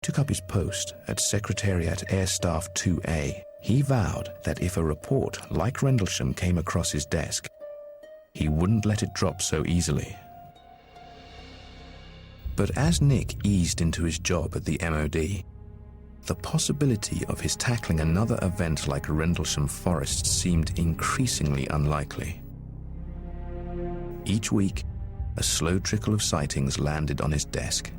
took up his post at Secretariat Air Staff 2A, he vowed that if a report like Rendlesham came across his desk, he wouldn't let it drop so easily. But as Nick eased into his job at the MOD, the possibility of his tackling another event like Rendlesham Forest seemed increasingly unlikely. Each week, a slow trickle of sightings landed on his desk.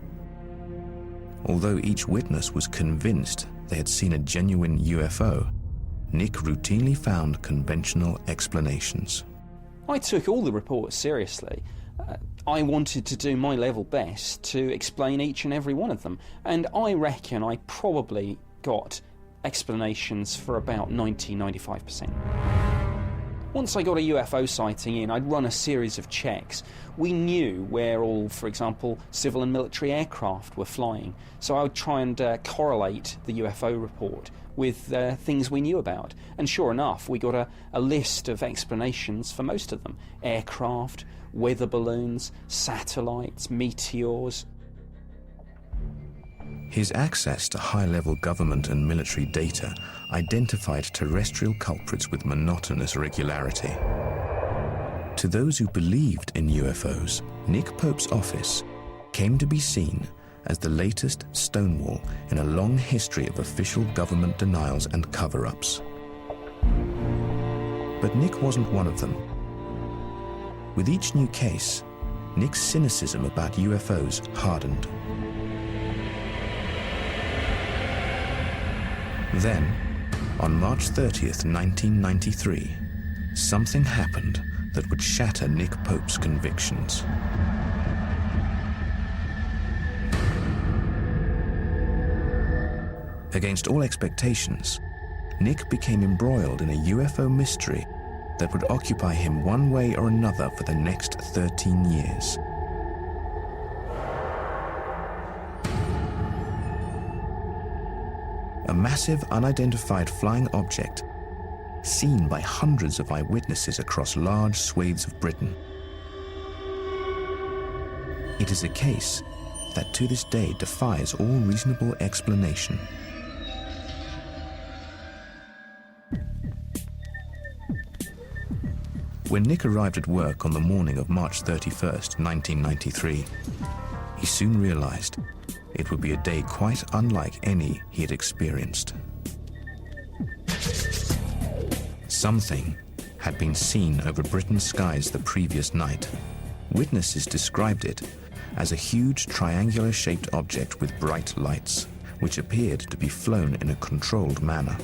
Although each witness was convinced they had seen a genuine UFO, Nick routinely found conventional explanations. I took all the reports seriously. I wanted to do my level best to explain each and every one of them, and I reckon I probably got explanations for about 90–95%. Once I got a UFO sighting in, I'd run a series of checks. We knew where all, for example, civil and military aircraft were flying, so I would try and correlate the UFO report with things we knew about. And sure enough, we got a list of explanations for most of them. Aircraft, weather balloons, satellites, meteors. His access to high-level government and military data identified terrestrial culprits with monotonous regularity. To those who believed in UFOs, Nick Pope's office came to be seen as the latest stonewall in a long history of official government denials and cover-ups. But Nick wasn't one of them. With each new case, Nick's cynicism about UFOs hardened. Then, on March 30th, 1993, something happened that would shatter Nick Pope's convictions. Against all expectations, Nick became embroiled in a UFO mystery that would occupy him one way or another for the next 13 years. A massive unidentified flying object seen by hundreds of eyewitnesses across large swathes of Britain. It is a case that to this day defies all reasonable explanation. When Nick arrived at work on the morning of March 31st, 1993, he soon realized it would be a day quite unlike any he had experienced. Something had been seen over Britain's skies the previous night. Witnesses described it as a huge triangular-shaped object with bright lights, which appeared to be flown in a controlled manner.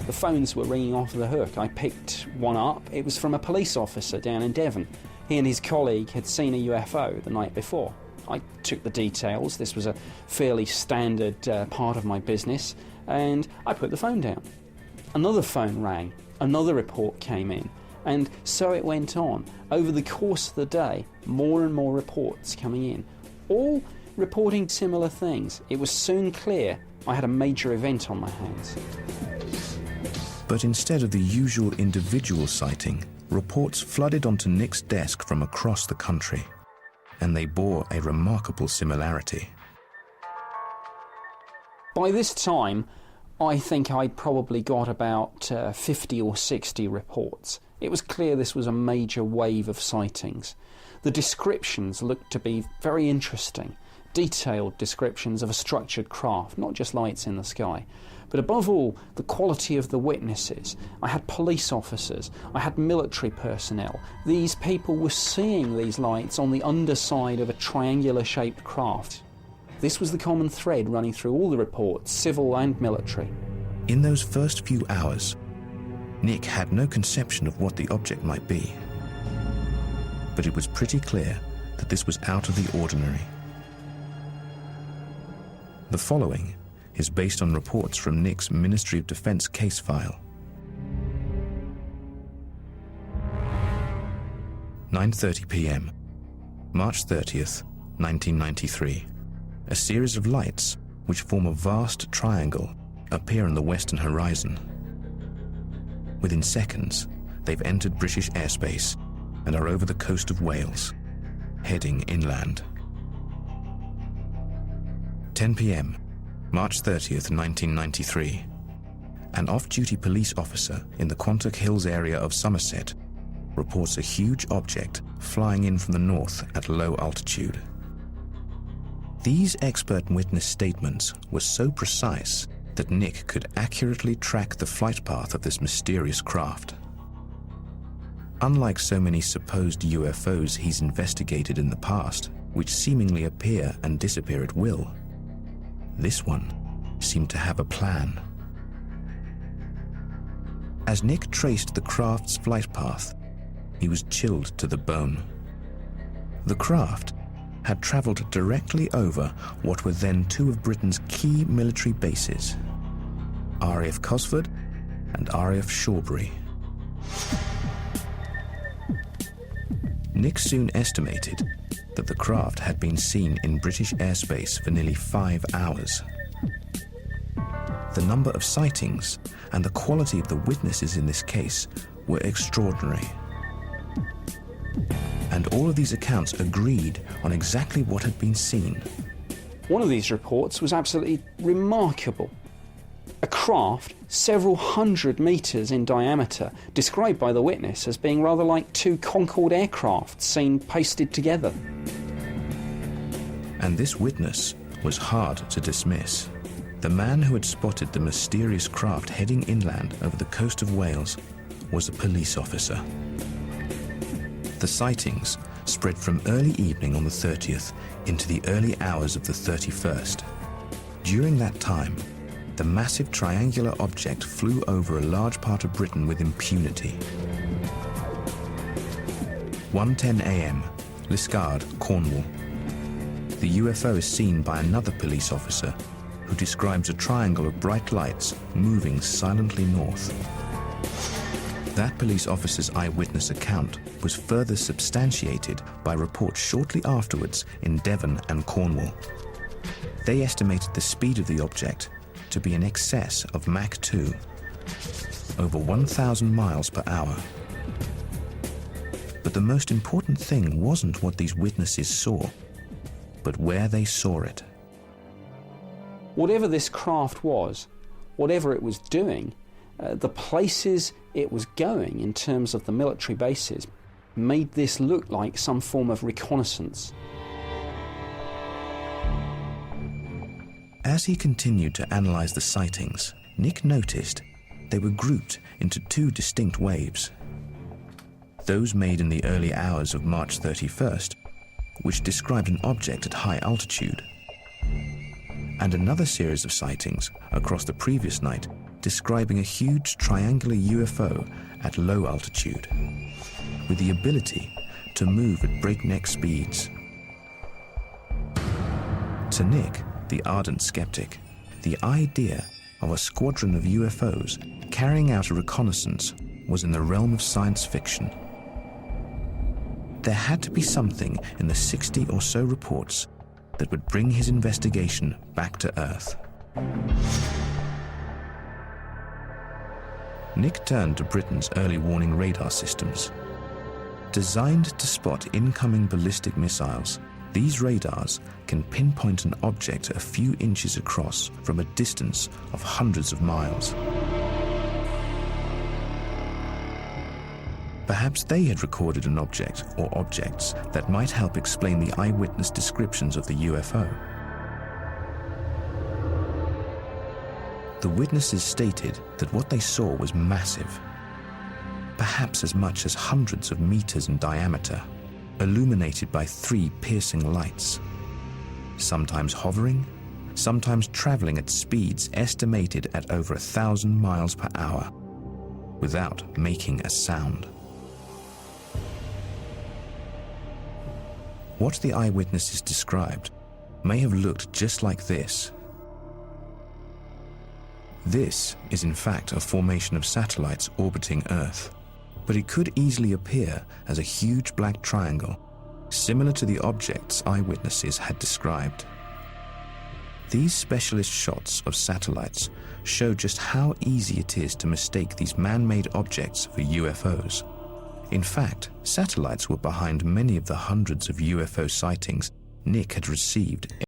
The phones were ringing off the hook. I picked one up. It was from a police officer down in Devon. He and his colleague had seen a UFO the night before. I took the details. This was a fairly standard part of my business, and I put the phone down. Another phone rang. Another report came in. And so it went on. Over the course of the day, more and more reports coming in, all reporting similar things. It was soon clear I had a major event on my hands. But instead of the usual individual sighting, reports flooded onto Nick's desk from across the country, and they bore a remarkable similarity. By this time, I think I'd probably got about 50 or 60 reports. It was clear this was a major wave of sightings. The descriptions looked to be very interesting. Detailed descriptions of a structured craft, not just lights in the sky. But above all, the quality of the witnesses. I had police officers, I had military personnel. These people were seeing these lights on the underside of a triangular-shaped craft. This was the common thread running through all the reports, civil and military. In those first few hours, Nick had no conception of what the object might be. But it was pretty clear that this was out of the ordinary. The following is based on reports from Nick's Ministry of Defense case file. 9:30 p.m., March 30th, 1993. A series of lights, which form a vast triangle, appear on the western horizon. Within seconds, they've entered British airspace and are over the coast of Wales, heading inland. 10 p.m., March 30th, 1993. An off-duty police officer in the Quantock Hills area of Somerset reports a huge object flying in from the north at low altitude. These expert witness statements were so precise that Nick could accurately track the flight path of this mysterious craft. Unlike so many supposed UFOs he's investigated in the past, which seemingly appear and disappear at will, this one seemed to have a plan. As Nick traced the craft's flight path, he was chilled to the bone. The craft had travelled directly over what were then two of Britain's key military bases, RAF Cosford and RAF Shawbury. Nick soon estimated that the craft had been seen in British airspace for nearly 5 hours. The number of sightings and the quality of the witnesses in this case were extraordinary. And all of these accounts agreed on exactly what had been seen. One of these reports was absolutely remarkable. A craft several hundred metres in diameter, described by the witness as being rather like two Concorde aircraft seen pasted together. And this witness was hard to dismiss. The man who had spotted the mysterious craft heading inland over the coast of Wales was a police officer. The sightings spread from early evening on the 30th into the early hours of the 31st. During that time, the massive triangular object flew over a large part of Britain with impunity. 1:10 a.m., Liscard, Cornwall. The UFO is seen by another police officer who describes a triangle of bright lights moving silently north. That police officer's eyewitness account was further substantiated by reports shortly afterwards in Devon and Cornwall. They estimated the speed of the object to be in excess of Mach 2, over 1,000 miles per hour. But the most important thing wasn't what these witnesses saw, but where they saw it. Whatever this craft was, whatever it was doing, the places it was going in terms of the military bases made this look like some form of reconnaissance. As he continued to analyze the sightings, Nick noticed they were grouped into two distinct waves. Those made in the early hours of March 31st, which described an object at high altitude, and another series of sightings across the previous night describing a huge triangular UFO at low altitude, with the ability to move at breakneck speeds. To Nick, the ardent skeptic, the idea of a squadron of UFOs carrying out a reconnaissance was in the realm of science fiction. There had to be something in the 60 or so reports that would bring his investigation back to Earth. Nick turned to Britain's early warning radar systems. Designed to spot incoming ballistic missiles, these radars can pinpoint an object a few inches across from a distance of hundreds of miles. Perhaps they had recorded an object or objects that might help explain the eyewitness descriptions of the UFO. The witnesses stated that what they saw was massive, perhaps as much as hundreds of meters in diameter, illuminated by 3 piercing lights, sometimes hovering, sometimes traveling at speeds estimated at over 1,000 miles per hour, without making a sound. What the eyewitnesses described may have looked just like this. This is in fact a formation of satellites orbiting Earth, but it could easily appear as a huge black triangle, similar to the objects eyewitnesses had described. These specialist shots of satellites show just how easy it is to mistake these man-made objects for UFOs. In fact, satellites were behind many of the hundreds of UFO sightings Nick had received